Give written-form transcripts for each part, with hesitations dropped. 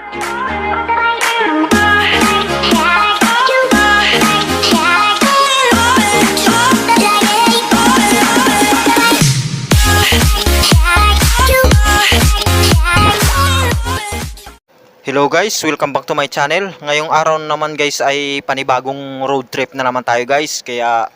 Hello guys, welcome back to my channel. Ngayong araw naman guys ay panibagong road trip na naman tayo guys. Kaya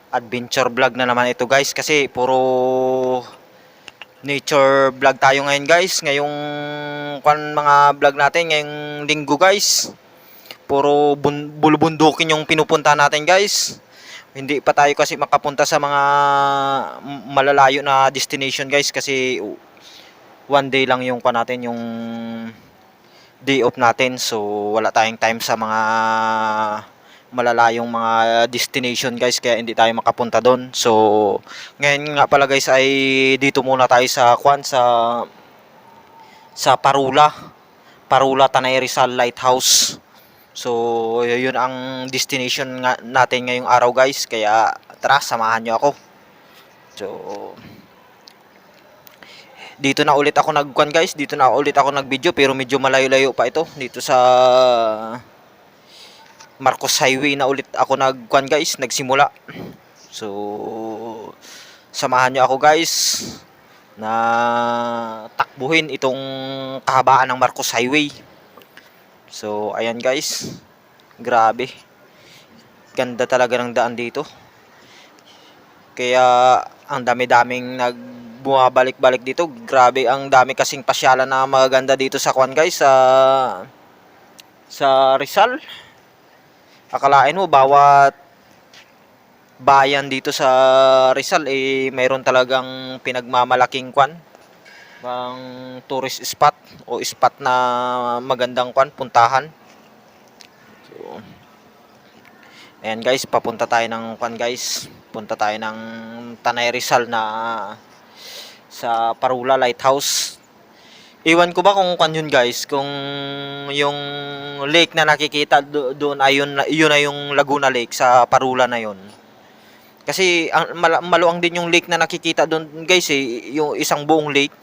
adventure vlog na naman ito guys. Kasi puro nature vlog tayo ngayon guys. Ngayong mga vlog natin ngayong linggo guys. Puro bulubundukin yung pinupunta natin guys. Hindi pa tayo kasi makapunta sa mga malalayo na destination guys. Kasi one day lang yung natin yung day off natin, so wala tayong time sa mga malalayong mga destination guys, kaya hindi tayo makapunta doon. So ngayon nga pala guys ay dito muna tayo sa Parula Tanay Rizal Lighthouse. So yun ang destination nga natin ngayong araw guys, kaya tara samahan nyo ako. So dito na ulit ako nag-video, pero medyo malayo-layo pa ito. Dito sa Marcos Highway na ulit ako nagsimula. So samahan nyo ako guys na takbuhin itong kahabaan ng Marcos Highway. So ayan guys, grabe, ganda talaga ng daan dito. Kaya ang dami-daming bumabalik-balik dito. Grabe, ang dami kasing pasyalan na maganda dito sa guys, sa Rizal. Akalain mo bawat bayan dito sa Rizal mayroon talagang pinagmamalaking bang tourist spot o spot na magandang puntahan. So ayan guys, papunta tayo ng punta tayo ng Tanay Rizal na sa Parula Lighthouse. Iwan ko ba kung yun guys, kung yung lake na nakikita doon ay yun na yung Laguna Lake sa Parula na yun. Kasi maluwang din yung lake na nakikita doon guys yung isang buong lake.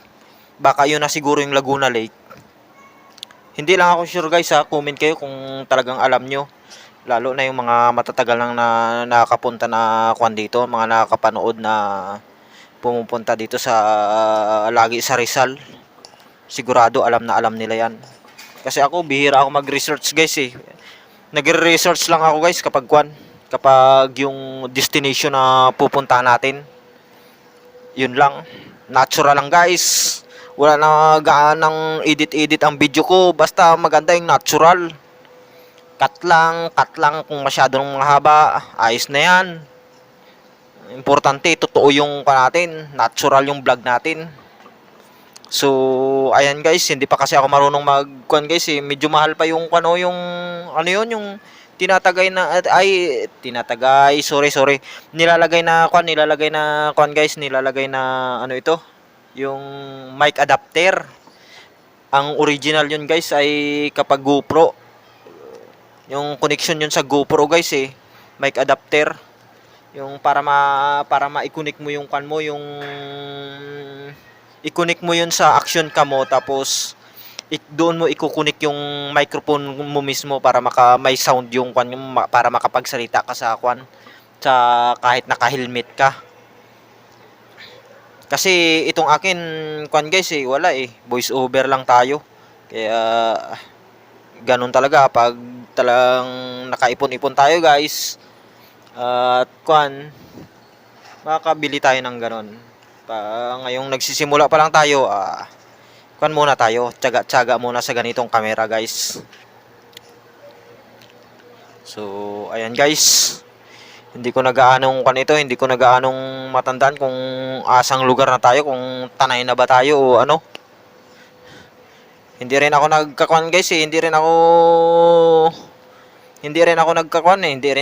Baka yun na siguro yung Laguna Lake. Hindi lang ako sure guys, comment kayo kung talagang alam nyo. Lalo na yung mga matatagal nang nakakapunta na dito, mga nakakapanood na pumupunta dito sa lagi sa Rizal. Sigurado alam na alam nila yan. Kasi ako bihira ako mag-research guys Nagre-research lang ako guys kapag yung destination na pupunta natin. Yun lang. Natural lang guys. Wala na gaanang edit ang video ko, basta maganda yung natural. Cut lang kung masyadong mahaba, ayos na yan. Importante, totoo yung natin, natural yung vlog natin. So ayan guys, hindi pa kasi ako marunong guys medyo mahal pa yung yung tinatagay na nilalagay na guys, nilalagay na ito, yung mic adapter. Ang original yun guys ay kapag GoPro, yung connection yun sa GoPro guys mic adapter. Yung para ma-i-connect mo yung i-connect mo yun sa action cam mo, tapos doon mo i-connect yung microphone mo mismo para may sound yung para makapagsalita ka sa kahit naka-helmet ka. Kasi itong akin guys wala voice over lang tayo. Kaya ganun talaga pag talagang nakaipon-ipon tayo guys. At makakabili tayo ng ganon. Ngayong nagsisimula pa lang tayo, muna tayo, tiyaga muna sa ganitong camera guys. So ayan guys, hindi ko nagaanong matandaan kung asang lugar na tayo, kung Tanay na ba tayo o ano. Hindi rin ako guys hindi rin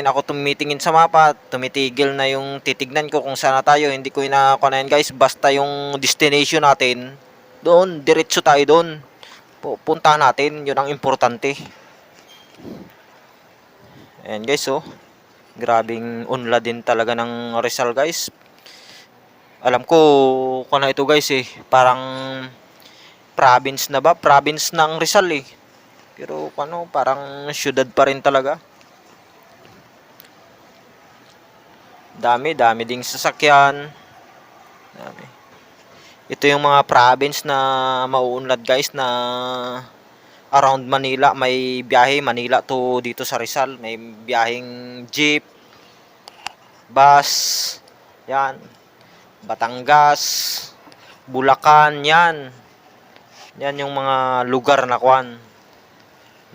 ako tumitingin sa mapa, tumitigil na yung titignan ko kung saan na tayo. Hindi ko na guys, basta yung destination natin doon, diretso tayo doon, punta natin, yun ang importante. Ayan guys grabing unla din talaga ng Rizal guys. Alam ko ito guys parang province na ba? Province ng Rizal eh. Pero ano, parang syudad pa rin talaga. Dami ding sasakyan. Dami. Ito yung mga province na mauunlad guys na around Manila. May biyahe Manila to dito sa Rizal. May biyaheng jeep, bus, yan. Batangas, Bulacan, yan. Yan yung mga lugar na kuan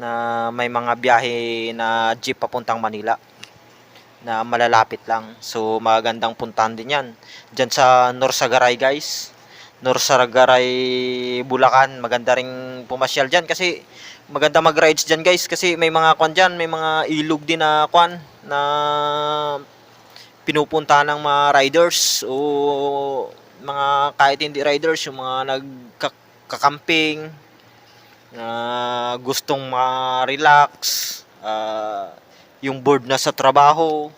na may mga biyahe na jeep papuntang Manila na malalapit lang. So magandang puntahan din yan. Diyan sa Norsagaray guys. Norsagaray, Bulacan. Maganda ring pumasyal dyan kasi maganda mag-rides dyan guys kasi may mga kwan dyan. May mga ilog din na kwan na pinupunta ng mga riders o mga kahit hindi riders, yung mga nagkakamping na gustong ma-relax, yung bored na sa trabaho.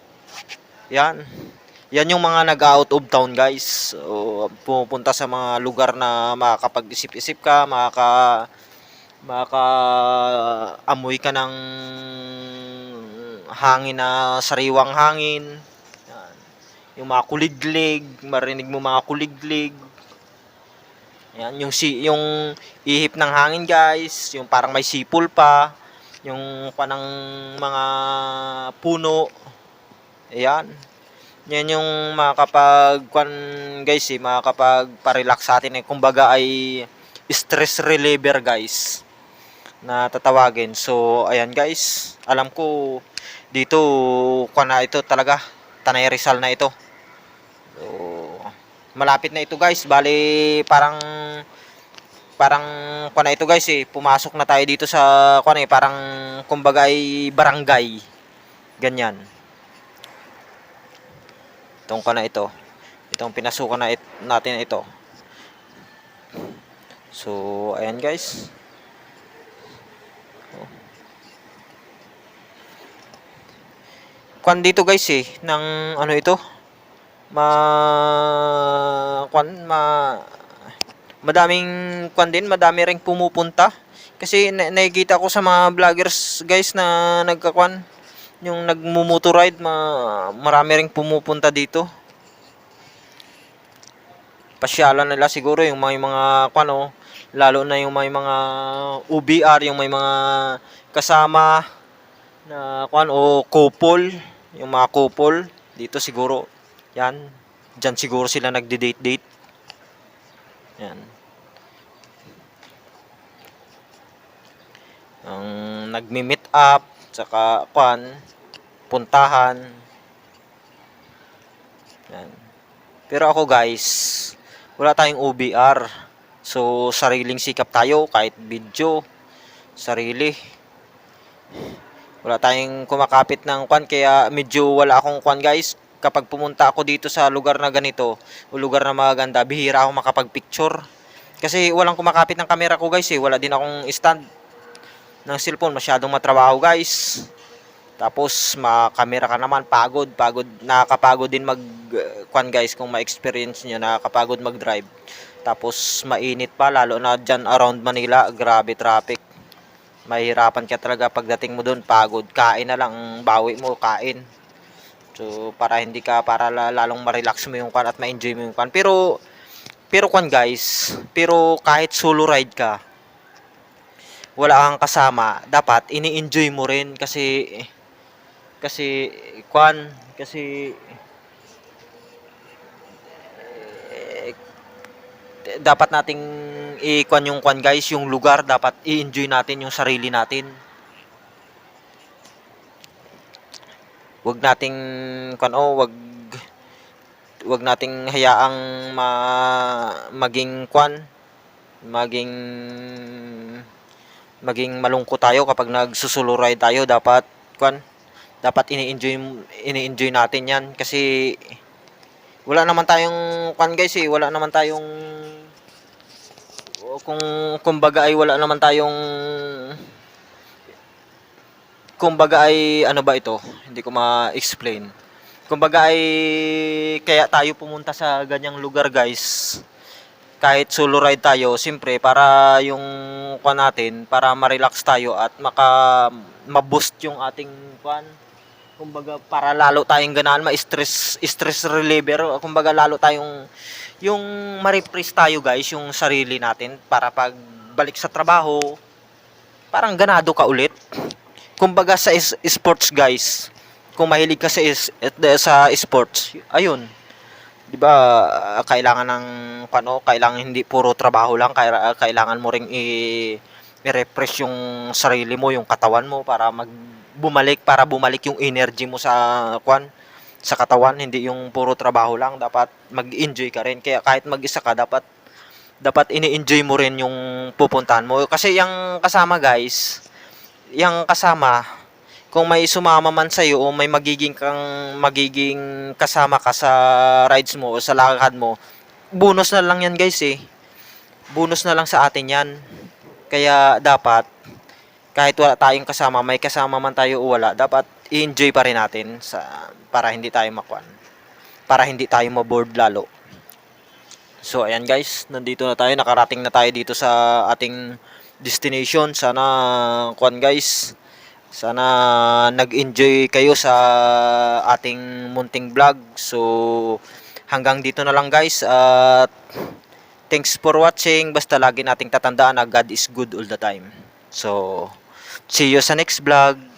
Yan. Yan yung mga nag-out of town guys. So, pupunta sa mga lugar na makakapag-isip-isip ka, amoy ka ng hangin na sariwang hangin. Yan. Yung mga kuliglig, marinig mo mga kuliglig. Yan, yung ihip ng hangin guys, yung parang may sipol pa, yung panang mga puno. Ayan. Yan yung makakapag guys makakapag-relax sa atin eh. Kumbaga ay stress reliever guys na tatawagin. So ayan guys, alam ko dito na ito talaga, Tanay Rizal na ito. So malapit na ito guys. Bali parang na ito guys eh. Pumasok na tayo dito sa parang kumbaga ay barangay. Ganyan. Itong na ito. Itong pinasukan natin ito. So ayan guys. Dito guys eh ng ano ito? Madaming madami ring pumupunta kasi nakikita ko sa mga vloggers guys na yung nagmumotoride, marami ring pumupunta dito. Pasyalan nila siguro yung mga lalo na yung may mga UBR, yung may mga kasama na o couple, yung mga couple dito siguro. Yan. Diyan siguro sila nagde-date. Yan. Ang nagmi-meet up, saka puntahan. Yan. Pero ako guys, wala tayong OBR. So sariling sikap tayo kahit video, sarili. Wala tayong kumakapit ng kaya medyo wala akong guys. Kapag pumunta ako dito sa lugar na ganito o lugar na maganda, bihira ako makapag-picture. Kasi walang kumakapit ng camera ko guys eh. Wala din akong stand ng cellphone, masyadong matrabaho guys. Tapos makamera ka naman, pagod, nakakapagod din guys kung ma-experience niyo, nakakapagod mag-drive. Tapos mainit pa, lalo na dyan around Manila, grabe traffic. Mahirapan ka talaga pagdating mo doon, pagod, kain na lang, bawi mo, kain. So para lalong ma-relax mo yung at ma-enjoy mo yung Pero guys, pero kahit solo ride ka, wala kang kasama, dapat ini-enjoy mo rin kasi dapat nating yung guys, yung lugar dapat i-enjoy natin yung sarili natin. Wag nating wag nating hayaang maging malungkot tayo kapag nagsusulo ride tayo. Dapat ini-enjoy natin yan kasi wala naman tayong guys eh, wala naman tayong kumbaga ay ano ba ito, hindi ko ma-explain. Kumbaga ay kaya tayo pumunta sa ganyang lugar guys kahit solo ride tayo, siyempre para yung kuan natin, para ma-relax tayo at ma-boost yung ating kuan. Kumbaga para lalo tayong ganahan, stress reliever, kumbaga lalo tayong yung ma-refresh tayo guys, yung sarili natin para pag balik sa trabaho, parang ganado ka ulit. Kumbaga sa sports guys, kung mahilig ka sa sports, ayun, 'di ba, kailangan ng kailangan hindi puro trabaho lang, kailangan mo ring i-refresh yung sarili mo, yung katawan mo para bumalik yung energy mo sa katawan, hindi yung puro trabaho lang, dapat mag-enjoy ka rin. Kaya kahit mag-isa ka, dapat ini-enjoy mo rin yung pupuntahan mo. Kasi yung kasama guys, yung kasama, kung may sumama man sa iyo o may magiging kasama ka sa rides mo o sa lakad mo, bonus na lang yan guys eh. Bonus na lang sa atin yan. Kaya dapat, kahit wala tayong kasama, may kasama man tayo o wala, dapat i-enjoy pa rin natin para hindi tayo para hindi tayo ma-bored lalo. So ayan guys, nandito na tayo, nakarating na tayo dito sa ating destination. Sana guys, sana nag-enjoy kayo sa ating munting vlog. So hanggang dito na lang guys, at thanks for watching. Basta lagi nating tatandaan na God is good all the time. So see you sa next vlog.